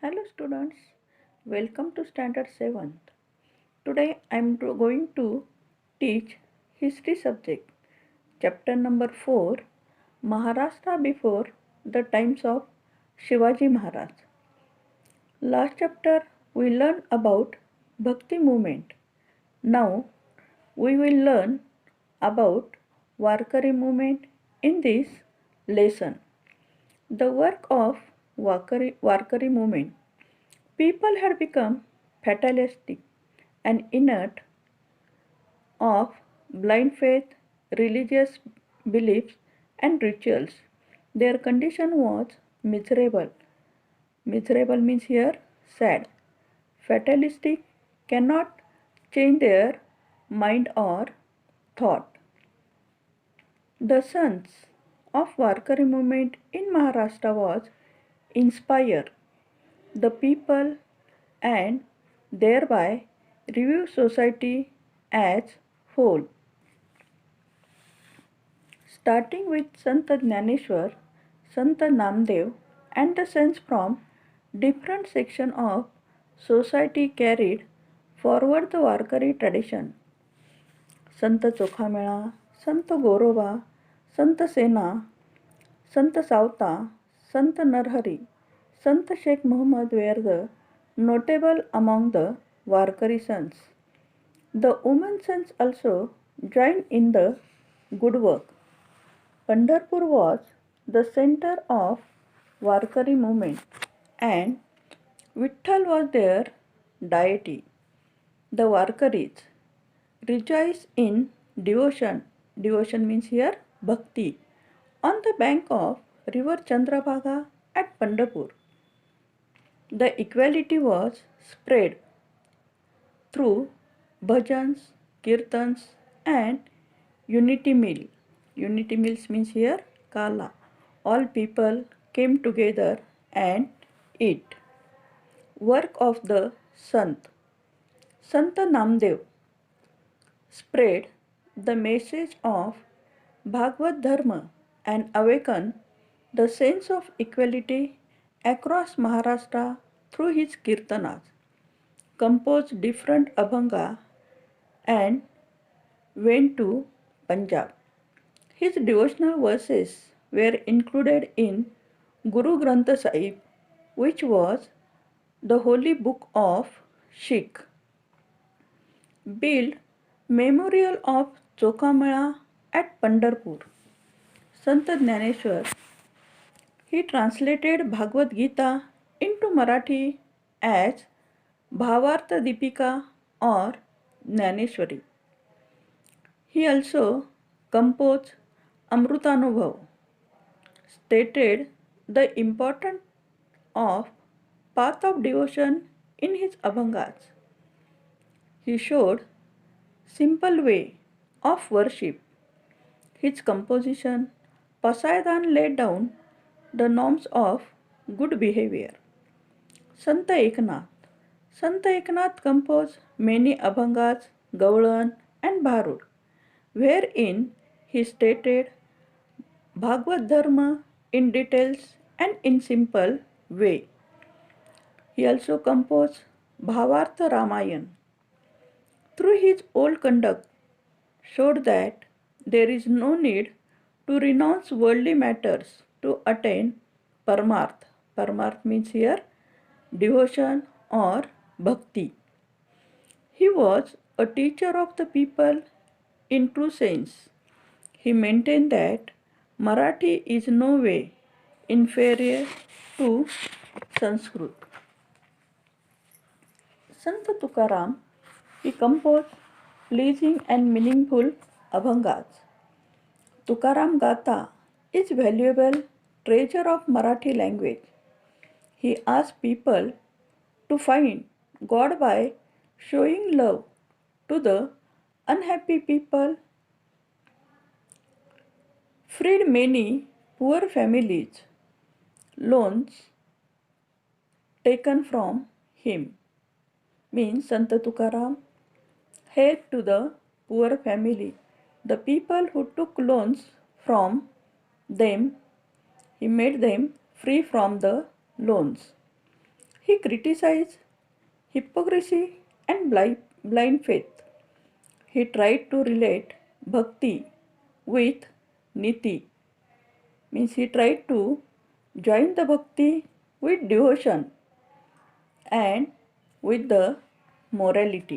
Hello students, welcome to Standard 7th. Today I am going to teach history subject, chapter number 4, Maharashtra before the times of Shivaji Maharaj. Last chapter we learned about Bhakti movement. Now we will learn about Warkari movement in this lesson. The work of Warkari movement. People had become fatalistic and inert of blind faith, religious beliefs, and rituals. Their condition was miserable. Miserable means here sad. Fatalistic cannot change their mind or thought. The sons of Warkari movement in Maharashtra was inspire the people and thereby review society as whole. Starting with Sant Jnaneshwar, Sant Namdev and the saints from different sections of society carried forward the Warkari tradition. संत चोखामेळा, संत गोरोबा, संत सेना, संत सावता, संत Narhari, Sant Sheikh Muhammad were the notable among the Warkari sons. The women sons also joined in the good work. Pandharpur was the center of Warkari movement and Vitthal was their deity. The Warkaris rejoice in devotion. Devotion means here bhakti. On the bank of river Chandrabhaga at Pandharpur. The equality was spread through bhajans, kirtans, and unity meal. Unity meals means here kala. All people came together and eat. Work of the Sant. Sant Namdev spread the message of Bhagavad Dharma and awakened the sense of equality across Maharashtra through his kirtanas, composed different abhanga and went to Punjab. His devotional verses were included in Guru Granth Sahib, which was the holy book of Sikh. Built memorial of Chokhamela at Pandharpur. Sant Jnaneshwar. He translated Bhagavad Gita into Marathi as Bhavartha Deepika or Jnaneshwari. He also composed Amrutanubhav, stated the importance of path of devotion in his Abhangas. He showed simple way of worship. His composition Pasaidan laid down the norms of good behavior. Sant Eknath. Sant Eknath composed many Abhangas, Gaulan and Bharud, wherein he stated Bhagavad Dharma in details and in simple way. He also composed Bhavartha Ramayan. Through his old conduct, showed that there is no need to renounce worldly matters to attain Paramarth. Paramarth means here devotion or bhakti. He was a teacher of the people in true sense. He maintained that Marathi is no way inferior to Sanskrit. Sant Tukaram, he composed pleasing and meaningful abhangas. Tukaram Gata is valuable treasure of Marathi language. He asked people to find God by showing love to the unhappy people, freed many poor families, loans taken from him. Means Sant Tukaram helped to the poor family. The people who took loans from them, he made them free from the loans. He criticized hypocrisy and blind faith. He tried to relate bhakti with niti, means he tried to join the bhakti with devotion and with the morality.